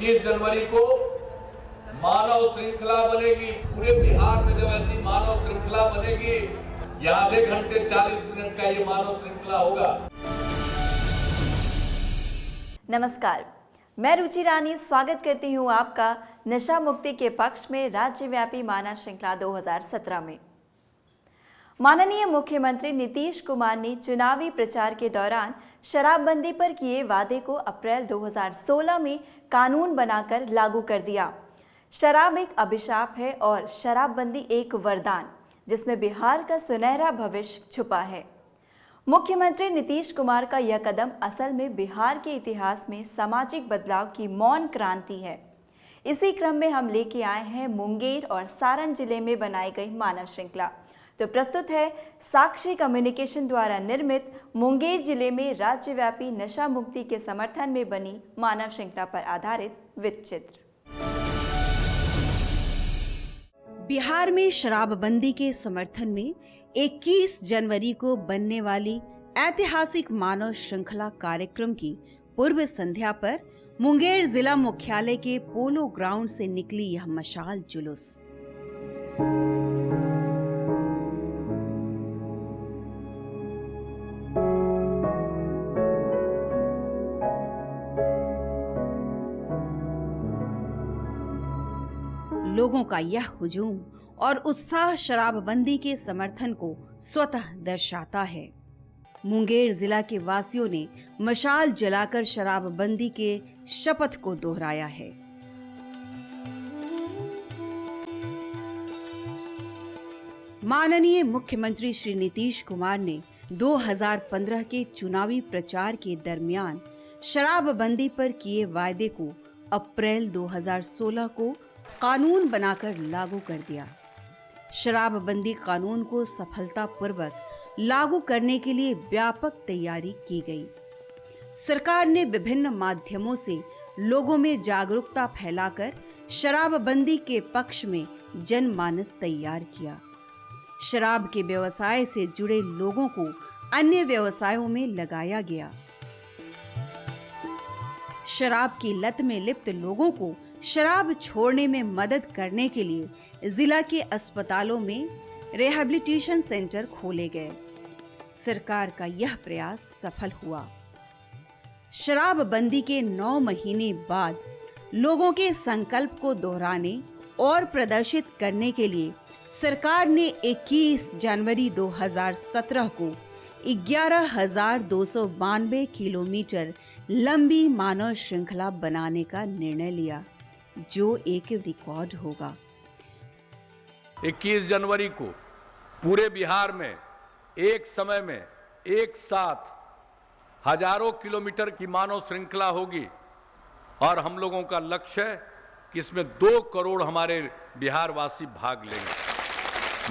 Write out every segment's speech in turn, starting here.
21 जनवरी को मानव श्रृंखला बनेगी। पूरे बिहार में जब ऐसी मानव श्रृंखला बनेगी, यह आधे घंटे 40 मिनट का ये मानव श्रृंखला होगा। नमस्कार, मैं रुचि रानी स्वागत करती हूँ आपका नशा मुक्ति के पक्ष में राज्यव्यापी मानव श्रृंखला 2017 में। माननीय मुख्यमंत्री नीतीश कुमार ने चुनावी प्रचार के दौरान शराबबंदी पर किए वादे को अप्रैल 2016 में कानून बनाकर लागू कर दिया। शराब एक अभिशाप है और शराबबंदी एक वरदान, जिसमें बिहार का सुनहरा भविष्य छुपा है। मुख्यमंत्री नीतीश कुमार का यह कदम असल में बिहार के इतिहास में सामाजिक बदलाव की मौन क्रांति है। इसी क्रम में हम लेके आए हैं मुंगेर और सारण जिले में बनाई गई मानव श्रृंखला। तो प्रस्तुत है साक्षी कम्युनिकेशन द्वारा निर्मित मुंगेर जिले में राज्यव्यापी नशा मुक्ति के समर्थन में बनी मानव श्रृंखला पर आधारित वृत्तचित्र। बिहार में शराबबंदी के समर्थन में 21 जनवरी को बनने वाली ऐतिहासिक मानव श्रृंखला कार्यक्रम की पूर्व संध्या पर मुंगेर जिला मुख्यालय के पोलो ग्राउंड से निकली यह मशाल जुलूस। लोगों का यह हुजूम और उत्साह शराबबंदी के समर्थन को स्वतः दर्शाता है। मुंगेर जिला के वासियों ने मशाल जलाकर शराबबंदी के शपथ को दोहराया है। माननीय मुख्यमंत्री श्री नीतीश कुमार ने 2015 के चुनावी प्रचार के दरमियान शराबबंदी पर किए वायदे को अप्रैल 2016 को कानून बनाकर लागू कर दिया। शराबबंदी कानून को सफलतापूर्वक लागू करने के लिए व्यापक तैयारी की गई। सरकार ने विभिन्न माध्यमों से लोगों में जागरूकता फैलाकर शराबबंदी के पक्ष में जनमानस तैयार किया। शराब के व्यवसाय से जुड़े लोगों को अन्य व्यवसायों में लगाया गया। शराब की लत में लिप्त लोगों को शराब छोड़ने में मदद करने के लिए जिला के अस्पतालों में रिहैबिलिटेशन सेंटर खोले गए। सरकार का यह प्रयास सफल हुआ। शराबबंदी के 9 महीने बाद लोगों के संकल्प को दोहराने और प्रदर्शित करने के लिए सरकार ने 21 जनवरी 2017 को 11,292 किलोमीटर लंबी मानव श्रृंखला बनाने का निर्णय लिया, जो एक रिकॉर्ड होगा। 21 जनवरी को पूरे बिहार में एक समय में एक साथ हजारों किलोमीटर की मानव श्रृंखला होगी और हम लोगों का लक्ष्य है कि इसमें 2 करोड़ हमारे बिहार वासी भाग लेंगे।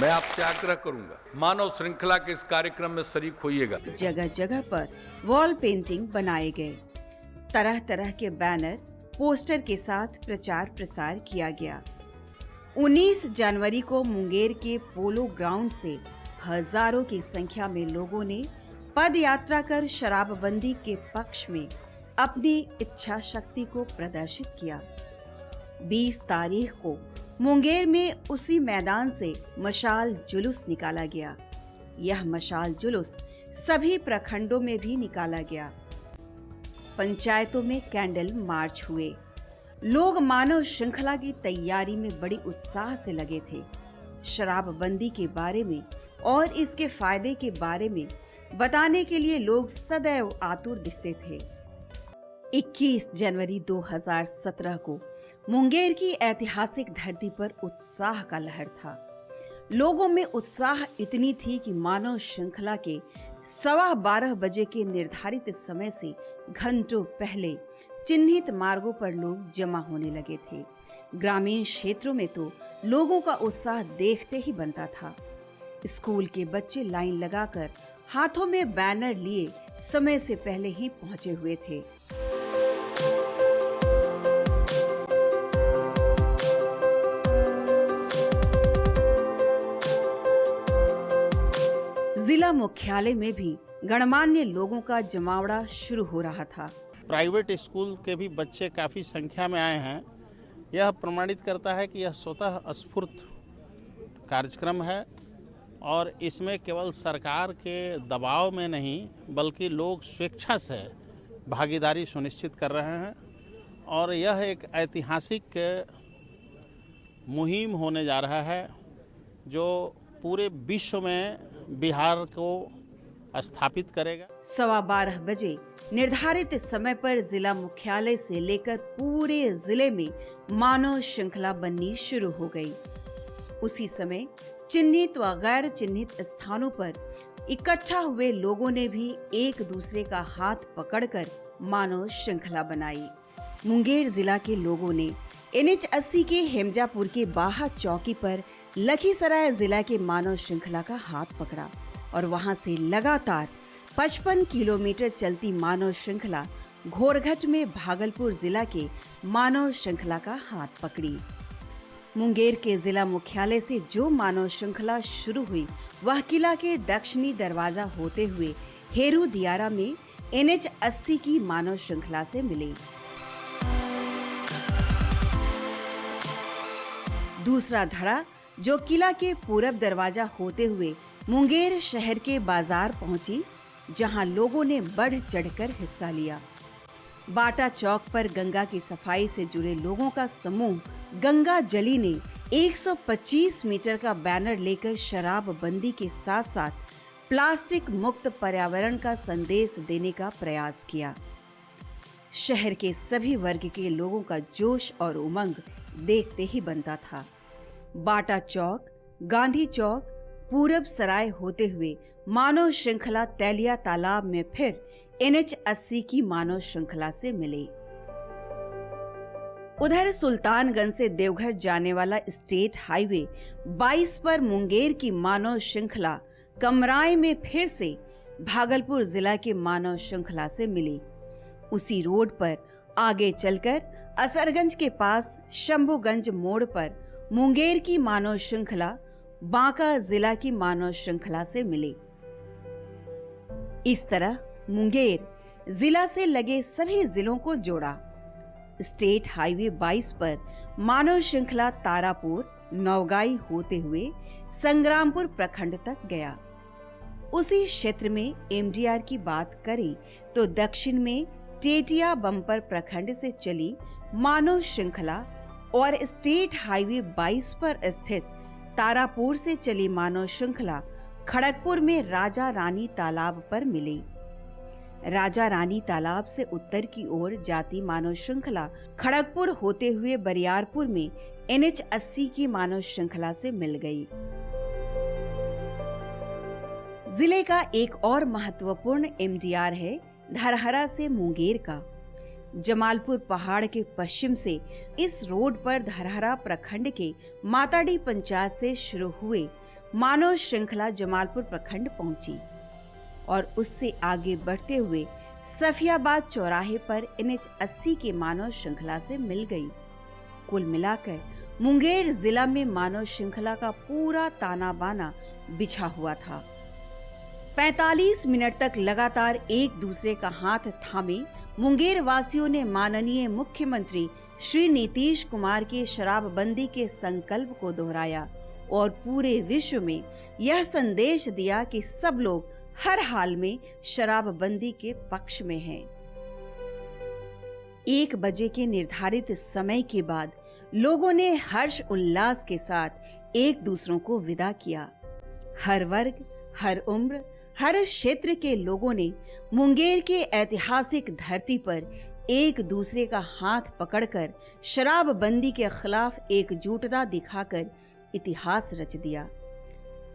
मैं आपसे आग्रह करूंगा, मानव श्रृंखला के इस कार्यक्रम में शरीक होइएगा। जगह जगह पर वॉल पेंटिंग बनाए गए, तरह तरह के बैनर पोस्टर के साथ प्रचार प्रसार किया गया। 19 जनवरी को मुंगेर के पोलो ग्राउंड से हजारों की संख्या में लोगों ने पद यात्रा कर शराबबंदी के पक्ष में अपनी इच्छा शक्ति को प्रदर्शित किया। 20 तारीख को मुंगेर में उसी मैदान से मशाल जुलूस निकाला गया। यह मशाल जुलूस सभी प्रखंडों में भी निकाला गया। पंचायतों में कैंडल मार्च हुए। लोग मानव श्रृंखला की तैयारी में बड़ी उत्साह से लगे थे। शराबबंदी के बारे में और इसके फायदे के बारे में बताने के लिए लोग सदैव आतुर दिखते थे। 21 जनवरी 2017 को मुंगेर की ऐतिहासिक धरती पर उत्साह का लहर था। लोगों में उत्साह इतनी थी कि मानव श्रृंखला के 12:15 बजे के निर्धारित समय से घंटों पहले चिन्हित मार्गों पर लोग जमा होने लगे थे। ग्रामीण क्षेत्रों में तो लोगों का उत्साह देखते ही बनता था। स्कूल के बच्चे लाइन लगाकर हाथों में बैनर लिए समय से पहले ही पहुंचे हुए थे। जिला मुख्यालय में भी गणमान्य लोगों का जमावड़ा शुरू हो रहा था। प्राइवेट स्कूल के भी बच्चे काफ़ी संख्या में आए हैं, यह प्रमाणित करता है कि यह स्वतः स्फूर्त कार्यक्रम है और इसमें केवल सरकार के दबाव में नहीं बल्कि लोग स्वेच्छा से भागीदारी सुनिश्चित कर रहे हैं और यह एक ऐतिहासिक मुहिम होने जा रहा है जो पूरे विश्व में बिहार को स्थापित करेगा। 12:15 बजे निर्धारित समय पर जिला मुख्यालय से लेकर पूरे जिले में मानव श्रृंखला बननी शुरू हो गई। उसी समय चिन्हित व गैर चिन्हित स्थानों पर इकट्ठा हुए लोगों ने भी एक दूसरे का हाथ पकड़कर मानव श्रृंखला बनाई। मुंगेर जिला के लोगों ने NH 80 के हेमजापुर के बाहा चौकी पर लखीसराय जिला के मानव श्रृंखला का हाथ पकड़ा और वहां से लगातार 55 किलोमीटर चलती मानव श्रृंखला घोरघट में भागलपुर जिला के मानव श्रृंखला का हाथ पकड़ी। मुंगेर के जिला मुख्यालय से जो मानव श्रृंखला शुरू हुई वह किला के दक्षिणी दरवाजा होते हुए हेरू दियारा में NH 80 की मानव श्रृंखला से मिली। दूसरा धड़ा जो किला के पूरब दरवाजा होते हुए मुंगेर शहर के बाजार पहुंची, जहां लोगों ने बढ़ चढ़कर हिस्सा लिया। बाटा चौक पर गंगा की सफाई से जुड़े लोगों का समूह गंगा जली ने 125 मीटर का बैनर लेकर शराबबंदी के साथ साथ प्लास्टिक मुक्त पर्यावरण का संदेश देने का प्रयास किया। शहर के सभी वर्ग के लोगों का जोश और उमंग देखते ही बनता था। बाटा चौक, गांधी चौक, पूरब सराय होते हुए मानव श्रृंखला तैलिया तालाब में फिर NH 80 की मानव श्रृंखला से मिली। उधर सुल्तानगंज से देवघर जाने वाला स्टेट हाईवे 22 पर मुंगेर की मानव श्रृंखला कमराई में फिर से भागलपुर जिला के मानव श्रृंखला से मिली। उसी रोड पर आगे चलकर असरगंज के पास शंभुगंज मोड़ पर मुंगेर की मानव श्रृंखला बांका जिला की मानव श्रृंखला से मिली। इस तरह मुंगेर जिला से लगे सभी जिलों को जोड़ा। स्टेट हाईवे 22 पर मानव श्रृंखला तारापुर, नवगाई होते हुए संग्रामपुर प्रखंड तक गया। उसी क्षेत्र में MDR की बात करें तो दक्षिण में टेटिया बम्पर प्रखंड से चली मानव श्रृंखला और स्टेट हाईवे 22 पर स्थित तारापुर से चली मानव श्रृंखला खड़गपुर में राजा रानी तालाब पर मिली। राजा रानी तालाब से उत्तर की ओर जाती मानव श्रृंखला खड़गपुर होते हुए बरियारपुर में NH 80 की मानव श्रृंखला से मिल गई। जिले का एक और महत्वपूर्ण MDR है धरहरा से मुंगेर का। जमालपुर पहाड़ के पश्चिम से इस रोड पर धरहरा प्रखंड के माताडी पंचायत से शुरू हुए मानव श्रृंखला जमालपुर प्रखंड पहुंची और उससे आगे बढ़ते हुए सफियाबाद चौराहे पर NH 80 के मानव श्रृंखला से मिल गई। कुल मिलाकर मुंगेर जिला में मानव श्रृंखला का पूरा ताना बाना बिछा हुआ था। 45 मिनट तक लगातार एक दूसरे का हाथ थामे मुंगेर वासियों ने माननीय मुख्यमंत्री श्री नीतीश कुमार के शराबबंदी के संकल्प को दोहराया और पूरे विश्व में यह संदेश दिया कि सब लोग हर हाल में शराबबंदी के पक्ष में हैं। 1 बजे के निर्धारित समय के बाद लोगों ने हर्ष उल्लास के साथ एक दूसरों को विदा किया। हर वर्ग, हर उम्र, हर क्षेत्र के लोगों ने मुंगेर के ऐतिहासिक धरती पर एक दूसरे का हाथ पकड़कर शराबबंदी के खिलाफ एकजुटता दिखाकर इतिहास रच दिया,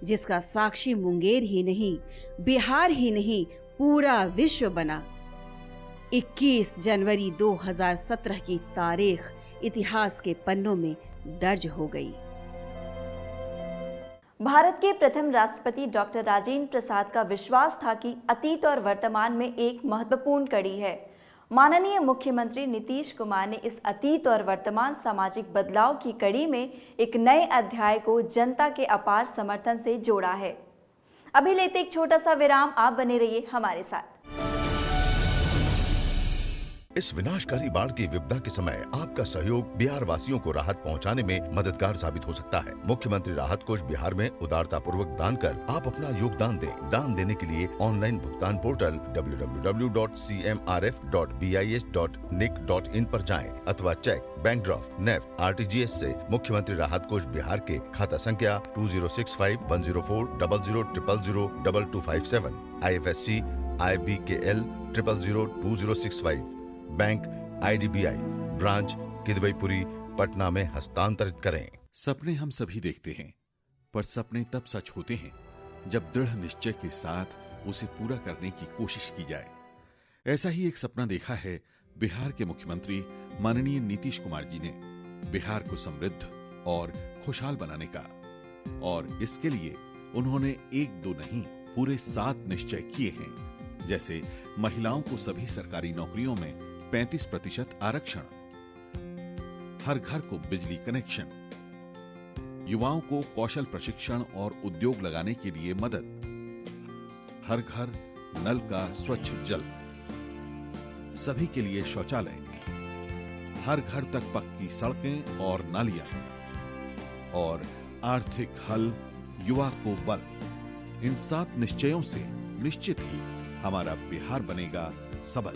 जिसका साक्षी मुंगेर ही नहीं, बिहार ही नहीं, पूरा विश्व बना। 21 जनवरी 2017 की तारीख इतिहास के पन्नों में दर्ज हो गई। भारत के प्रथम राष्ट्रपति डॉक्टर राजेंद्र प्रसाद का विश्वास था कि अतीत और वर्तमान में एक महत्वपूर्ण कड़ी है। माननीय मुख्यमंत्री नीतीश कुमार ने इस अतीत और वर्तमान सामाजिक बदलाव की कड़ी में एक नए अध्याय को जनता के अपार समर्थन से जोड़ा है। अभी लेते एक छोटा सा विराम, आप बने रहिए हमारे साथ। इस विनाशकारी बाढ़ की विपदा के समय आपका सहयोग बिहार वासियों को राहत पहुंचाने में मददगार साबित हो सकता है। मुख्यमंत्री राहत कोष बिहार में उदारता पूर्वक दान कर आप अपना योगदान दें। दान देने के लिए ऑनलाइन भुगतान पोर्टल www.cmrf.bis.nic.in पर जाएं अथवा cheque, bank draft, NEFT, RTGS से मुख्यमंत्री राहत कोष बिहार के खाता संख्या 2065104000002257 IFSC IBKL 0002065 bank IDBI branch Kidwaipuri Patna में हस्तांतरित करें। सपने हम सभी देखते हैं, पर सपने तब सच होते हैं जब दृढ़ निश्चय के साथ उसे पूरा करने की कोशिश की जाए। ऐसा ही एक सपना देखा है बिहार के मुख्यमंत्री माननीय नीतीश कुमार जी ने, बिहार को समृद्ध और खुशहाल बनाने का। और इसके लिए उन्होंने 1-2 नहीं, पूरे 7 निश्चय किए हैं। जैसे महिलाओं को सभी सरकारी नौकरियों में 35% आरक्षण, हर घर को बिजली कनेक्शन, युवाओं को कौशल प्रशिक्षण और उद्योग लगाने के लिए मदद, हर घर नल का स्वच्छ जल, सभी के लिए शौचालय, हर घर तक पक्की सड़कें और नालियां, और आर्थिक हल, युवा को बल। इन 7 निश्चयों से निश्चित ही हमारा बिहार बनेगा सबल।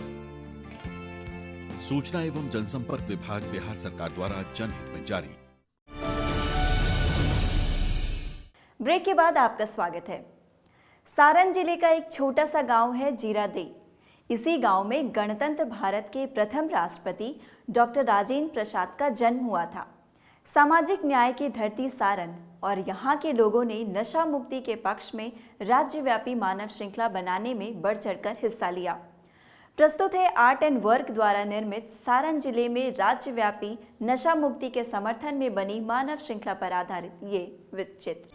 सूचना एवं जनसंपर्क विभाग बिहार सरकार द्वारा जनहित में जारी। ब्रेक के बाद आपका स्वागत है। सारण जिले का एक छोटा सा गांव है जीरादेई। इसी गांव में गणतंत्र भारत के प्रथम राष्ट्रपति डॉक्टर राजेंद्र प्रसाद का जन्म हुआ था। सामाजिक न्याय की धरती सारण और यहाँ के लोगों ने नशा मुक्ति के पक्ष में राज्यव्यापी मानव श्रृंखला बनाने में बढ़ चढ़कर हिस्सा लिया। प्रस्तुत है आर्ट एंड वर्क द्वारा निर्मित सारण जिले में राज्यव्यापी नशा मुक्ति के समर्थन में बनी मानव श्रृंखला पर आधारित ये वृत्तचित्र।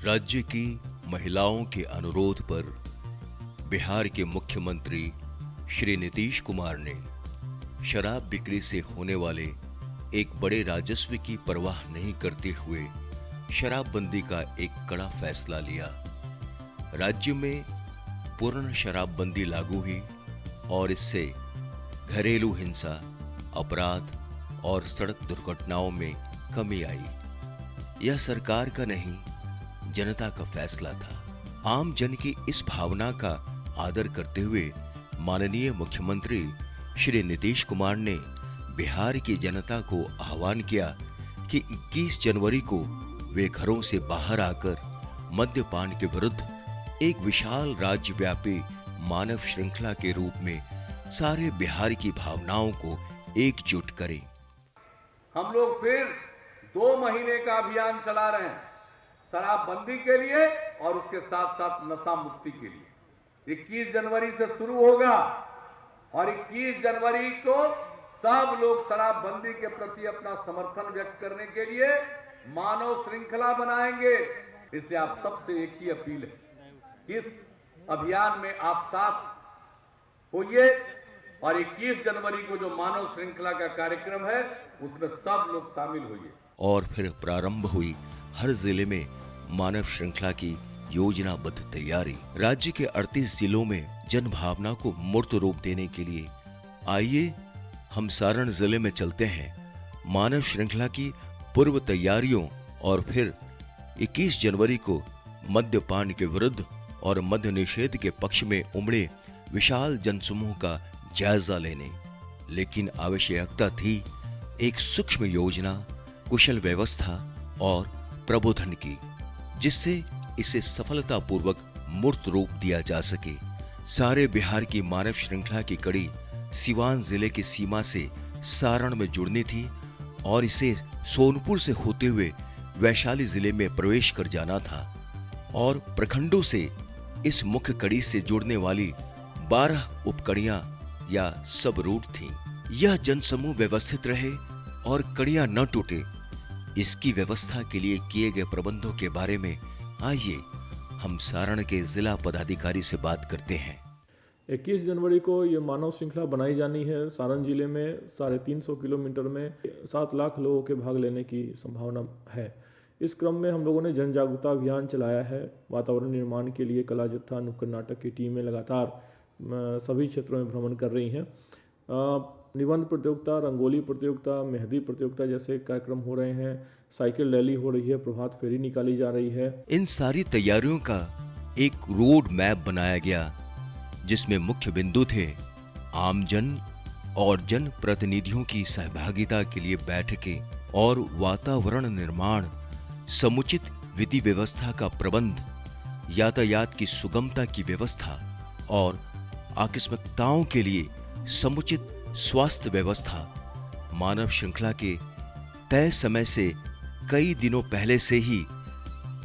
राज्य की महिलाओं के अनुरोध पर बिहार के मुख्यमंत्री श्री नीतीश कुमार ने शराब बिक्री से होने वाले एक बड़े राजस्व की परवाह नहीं करते हुए शराबबंदी का एक कड़ा फैसला लिया। राज्य में पूर्ण शराबबंदी लागू हुई और इससे घरेलू हिंसा, अपराध और सड़क दुर्घटनाओं में कमी आई। यह सरकार का नहीं, जनता का फैसला था। आम जन की इस भावना का आदर करते हुए माननीय मुख्यमंत्री श्री नीतीश कुमार ने बिहार की जनता को आह्वान किया कि 21 जनवरी को वे घरों से बाहर आकर मद्यपान के विरुद्ध एक विशाल राज्यव्यापी मानव श्रृंखला के रूप में सारे बिहार की भावनाओं को एकजुट करें। हम लोग फिर 2 महीने का अभियान चला रहे हैं शराबबंदी के लिए और उसके साथ साथ नशा मुक्ति के लिए। 21 जनवरी से शुरू होगा और 21 जनवरी को सब लोग शराबबंदी के प्रति अपना समर्थन व्यक्त करने के लिए मानव श्रृंखला बनाएंगे। इसलिए आप सबसे एक ही अपील है, इस अभियान में आप साथ होइए और 21 जनवरी को जो मानव श्रृंखला का कार्यक्रम है उसमें सब लोग शामिल होइए। और फिर प्रारंभ हुई हर जिले में मानव श्रृंखला की योजनाबद्ध तैयारी। राज्य के 38 जिलों में जन भावना को मूर्त रूप देने के लिए आइए हम सारण जिले में चलते हैं। मानव श्रृंखला की पूर्व तैयारियों और फिर 21 जनवरी को मद्यपान के विरुद्ध और मद्य निषेध के पक्ष में उमड़े विशाल जनसमूह का जायजा लेने। लेकिन आवश्यकता थी एक सूक्ष्म योजना, कुशल व्यवस्था और प्रबोधन की, जिससे इसे सफलतापूर्वक मूर्त रूप दिया जा सके। सारे बिहार की मानव श्रृंखला की कड़ी सिवान जिले की सीमा से सारण में जुड़नी थी और इसे सोनपुर से होते हुए वैशाली जिले में प्रवेश कर जाना था और प्रखंडों से इस मुख्य कड़ी से जुड़ने वाली 12 उपकड़ियां या सब रूट थीं। यह जनसमूह व्यवस्थित रहे और कड़ियां न टूटे, इसकी व्यवस्था के लिए किए गए प्रबंधों के बारे में आइए हम सारण के जिला पदाधिकारी से बात करते हैं। 21 जनवरी को ये मानव श्रृंखला बनाई जानी है। सारण जिले में 350 किलोमीटर में 7 लाख लोगों के भाग लेने की संभावना है। इस क्रम में हम लोगों ने जन जागरूकता अभियान चलाया है। वातावरण निर्माण के लिए कला जत्था, नुक्कड़ नाटक की टीमें लगातार सभी क्षेत्रों में भ्रमण कर रही हैं। निबंध प्रतियोगिता, रंगोली प्रतियोगिता, मेहंदी प्रतियोगिता जैसे कार्यक्रम हो रहे हैं, साइकिल रैली हो रही है, प्रभात फेरी निकाली जा रही है। इन सारी तैयारियों का एक रोड मैप बनाया गया जिसमें मुख्य बिंदु थे आमजन और जन प्रतिनिधियों की सहभागिता के लिए बैठकें और वातावरण निर्माण, समुचित विधि व्यवस्था का प्रबंध, यातायात की सुगमता की व्यवस्था और आकस्मिकताओं के लिए समुचित स्वास्थ्य व्यवस्था। मानव श्रृंखला के तय समय से कई दिनों पहले से ही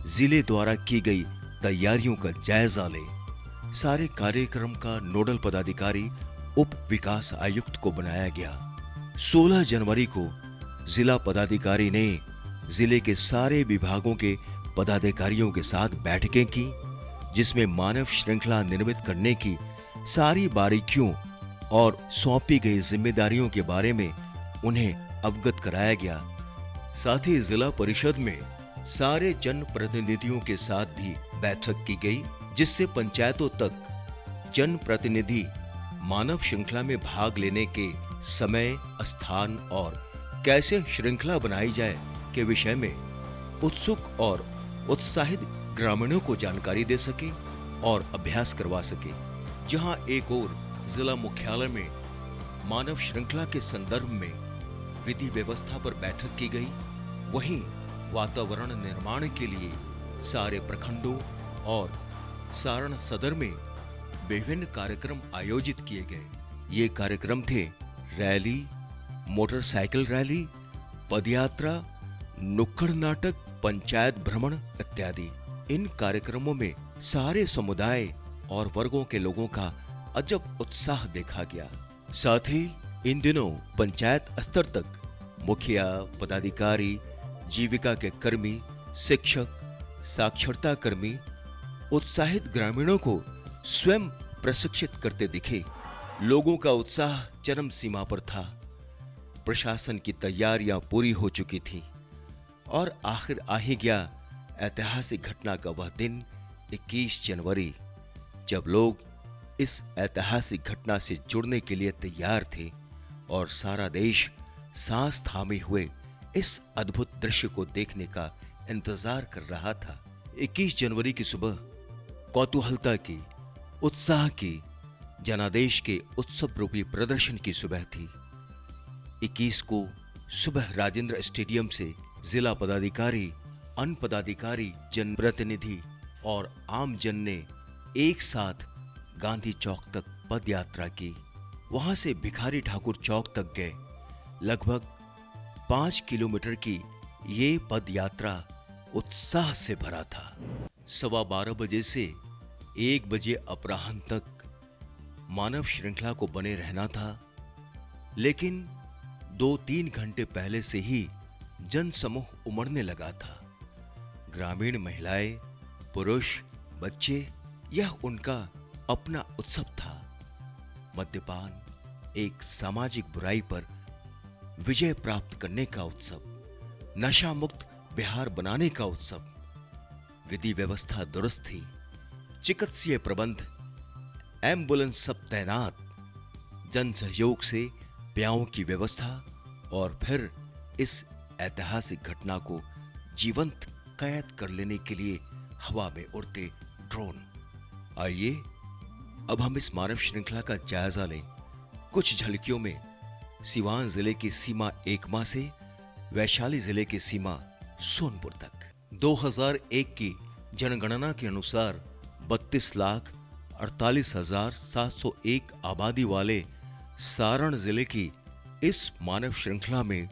जिले द्वारा की गई तैयारियों का जायजा ले। सारे कार्यक्रम का नोडल पदाधिकारी उप विकास आयुक्त को बनाया गया। 16 जनवरी को जिला पदाधिकारी ने जिले के सारे विभागों के पदाधिकारियों के साथ बैठकें की, जिसमें मानव श्रृंखला निर्मित करने की सारी बारीकियों और सौंपी गई जिम्मेदारियों के बारे में उन्हें अवगत कराया गया। साथ ही जिला परिषद में सारे जन प्रतिनिधियों के साथ भी बैठक की गई, जिससे पंचायतों तक जन प्रतिनिधि मानव श्रृंखला में भाग लेने के समय, स्थान और कैसे श्रृंखला बनाई जाए के विषय में उत्सुक और उत्साहित ग्रामीणों को जानकारी दे सके और अभ्यास करवा सके। जहां एक ओर जिला मुख्यालय में मानव श्रृंखला के संदर्भ में विधि व्यवस्था पर बैठक की गई, वहीं वातावरण निर्माण के लिए सारे प्रखंडों और सारण सदर में विभिन्न कार्यक्रम आयोजित किए गए। ये कार्यक्रम थे रैली, मोटरसाइकिल रैली, पदयात्रा, नुक्कड़ नाटक, पंचायत भ्रमण इत्यादि। इन कार्यक्रमों में सारे समुदाय और वर्गों के लोगों का अजब उत्साह देखा गया। साथ ही इन दिनों पंचायत स्तर तक मुखिया, पदाधिकारी, जीविका के कर्मी, शिक्षक, साक्षरता कर्मी उत्साहित ग्रामीणों को स्वयं प्रशिक्षित करते दिखे। लोगों का उत्साह चरम सीमा पर था। प्रशासन की तैयारियां पूरी हो चुकी थी और आखिर आ ही गया ऐतिहासिक घटना का वह दिन 21 जनवरी, जब लोग इस ऐतिहासिक घटना से जुड़ने के लिए तैयार थे और सारा देश सांस थामे हुए इस अद्भुत दृश्य को देखने का इंतजार कर रहा था। 21 जनवरी की सुबह कौतूहलता की, उत्साह की, जनादेश के उत्सव रूपी प्रदर्शन की सुबह थी। 21 को सुबह राजेंद्र स्टेडियम से जिला पदाधिकारी, अन्य पदाधिकारी, जनप्रतिनिधि और आम जन ने एक साथ गांधी चौक तक पद यात्रा की। वहां से भिखारी ठाकुर चौक तक गए। लगभग 5 किलोमीटर की ये पद यात्रा उत्साह से भरा था। 12:15 बजे से 1 बजे अपराह्न तक मानव श्रृंखला को बने रहना था, लेकिन 2-3 घंटे पहले से ही जन समूह उमड़ने लगा था। ग्रामीण महिलाएं, पुरुष, बच्चे, यह उनका अपना उत्सव था। मद्यपान एक सामाजिक बुराई पर विजय प्राप्त करने का उत्सव, नशा मुक्त बिहार बनाने का उत्सव। विधि व्यवस्था दुरुस्त थी, चिकित्सीय प्रबंध, एम्बुलेंस सब तैनात, जन सहयोग से ब्याहों की व्यवस्था और फिर इस ऐतिहासिक घटना को जीवंत कैद कर लेने के लिए हवा में उड़ते ड्रोन। आइए अब हम इस मानव श्रृंखला का जायजा लें। कुछ झलकियों में सिवान जिले की सीमा एकमा से वैशाली जिले की सीमा सोनपुर तक। 2001 की जनगणना के अनुसार 32,48,701 आबादी वाले सारण जिले की इस मानव श्रृंखला में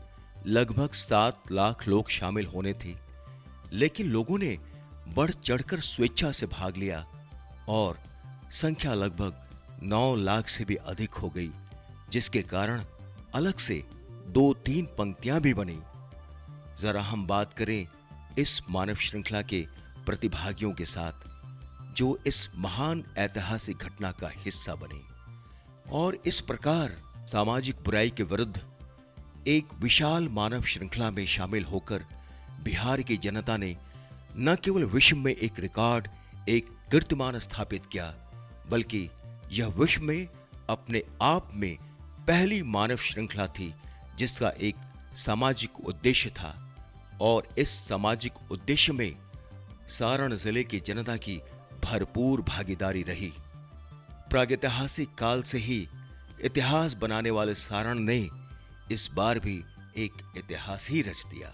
लगभग 7 लाख लोग शामिल होने थे, लेकिन लोगों ने बढ़ चढ़कर स्वेच्छा से भाग लिया और संख्या लगभग 9 लाख से भी अधिक हो गई, जिसके कारण अलग से 2-3 पंक्तियां भी बनी। जरा हम बात करें इस मानव श्रृंखला के प्रतिभागियों के साथ जो इस महान ऐतिहासिक घटना का हिस्सा बने और इस प्रकार सामाजिक बुराई के विरुद्ध एक विशाल मानव श्रृंखला में शामिल होकर बिहार की जनता ने न केवल विश्व में एक रिकॉर्ड, एक कीर्तिमान स्थापित किया, बल्कि यह विश्व में अपने आप में पहली मानव श्रृंखला थी जिसका एक सामाजिक उद्देश्य था और इस सामाजिक उद्देश्य में सारण जिले की जनता की भरपूर भागीदारी रही। प्रागैतिहासिक काल से ही इतिहास बनाने वाले सारण ने इस बार भी एक इतिहास ही रच दिया।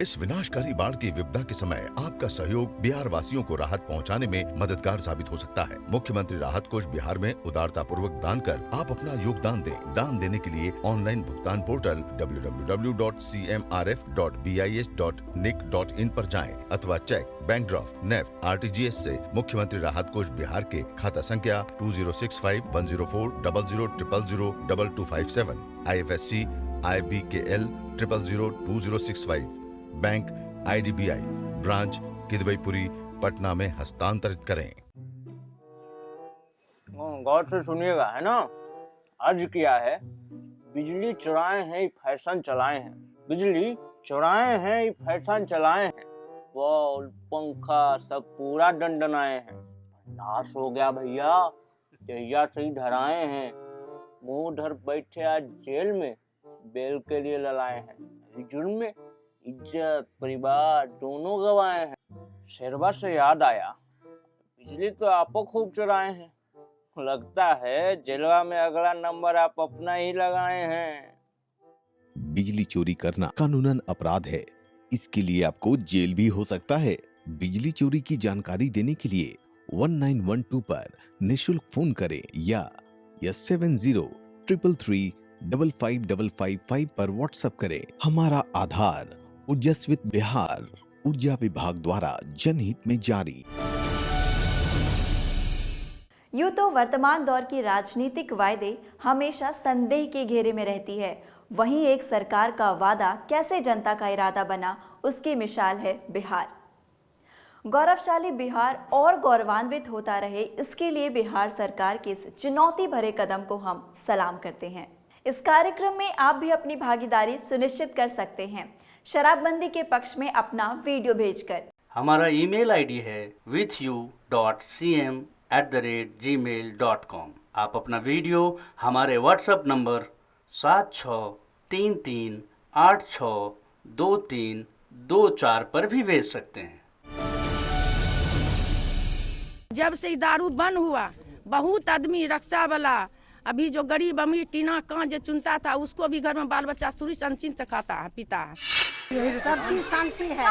इस विनाशकारी बाढ़ की विपदा के समय आपका सहयोग बिहार वासियों को राहत पहुंचाने में मददगार साबित हो सकता है। मुख्यमंत्री राहत कोष बिहार में उदारता पूर्वक दान कर आप अपना योगदान दें। दान देने के लिए ऑनलाइन भुगतान पोर्टल www.cmrf.bis.nic.in पर जाएं अथवा cheque, bank draft, NEFT, RTGS से मुख्यमंत्री राहत कोष बिहार के खाता संख्या 2065104000002257 IFSC IBKL 0002065 bank IDBI branch Kidwaipuri Patna में हस्तांतरित करें। गौर से सुनिएगा, है ना। अर्ज किया है, बिजली चुराए हैं फैशन चलाए हैं, बिजली चुराए हैं फैशन चलाए हैं, बॉल पंखा सब पूरा डंडनाए हैं। नाश हो गया भैया, जहिया से ही धराए हैं, मुंह धर बैठे आज जेल में, बेल के लिए ललाए हैं। जुर्म में इज्जत परिवार दोनों गवाए हैं। शेरवा से याद आया, बिजली तो आपको खूब चुराए हैं, लगता है जेलवा में अगला नंबर आप अपना ही लगाए हैं। बिजली चोरी करना कानूनन अपराध है, इसके लिए आपको जेल भी हो सकता है। बिजली चोरी की जानकारी देने के लिए 1912 पर निशुल्क फोन करें या 7033335555 पर व्हाट्सएप करें। हमारा आधार ऊर्जास्वित बिहार ऊर्जा विभाग द्वारा जनहित में जारी। यूं तो वर्तमान दौर की राजनीतिक वायदे हमेशा संदेह के घेरे में रहती है, वहीं एक सरकार का वादा कैसे जनता का इरादा बना, उसकी मिसाल है बिहार। गौरवशाली बिहार और गौरवान्वित होता रहे, इसके लिए बिहार सरकार के इस चुनौती भरे कदम को हम सलाम करते हैं। इस कार्यक्रम में आप भी अपनी भागीदारी सुनिश्चित कर सकते हैं शराबबंदी के पक्ष में अपना वीडियो भेजकर। हमारा ईमेल आईडी है withyou.cm@gmail.com। आप अपना वीडियो हमारे व्हाट्सएप नंबर 7633862324 पर भी भेज सकते हैं। जब से दारू बंद हुआ, बहुत आदमी रक्षा वाला, अभी जो गरीब अमीर टीना कां जो चुनता था, उसको भी घर में बाल बच्चा सुरी संचिन से खाता है, पीता है। सब चीज शांति है,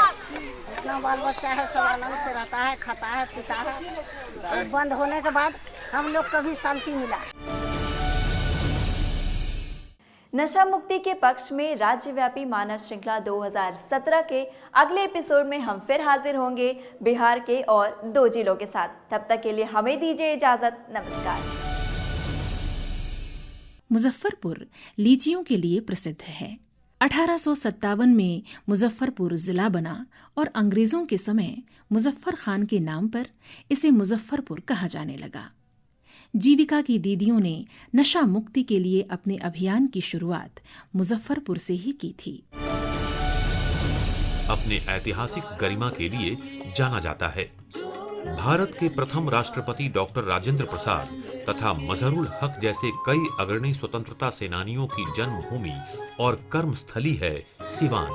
जितना बाल बच्चा है सब आनंद से रहता है, खाता है, पीता है। बंद होने के बाद हम लोग को भी शांति मिला। नशा मुक्ति के पक्ष में राज्यव्यापी मानव श्रृंखला 2017 के अगले एपिसोड में हम फिर हाजिर होंगे बिहार के और 2 जिलों के साथ। तब तक के लिए हमें दीजिए इजाजत। नमस्कार। मुजफ्फरपुर लीचियों के लिए प्रसिद्ध है। 1857 में मुजफ्फरपुर जिला बना और अंग्रेजों के समय मुजफ्फर खान के नाम पर इसे मुजफ्फरपुर कहा जाने लगा। जीविका की दीदियों ने नशा मुक्ति के लिए अपने अभियान की शुरुआत मुजफ्फरपुर से ही की थी। अपने ऐतिहासिक गरिमा के लिए जाना जाता है। भारत के प्रथम राष्ट्रपति डॉक्टर राजेंद्र प्रसाद तथा मजहरुल हक जैसे कई अग्रणी स्वतंत्रता सेनानियों की जन्मभूमि और कर्मस्थली है सिवान।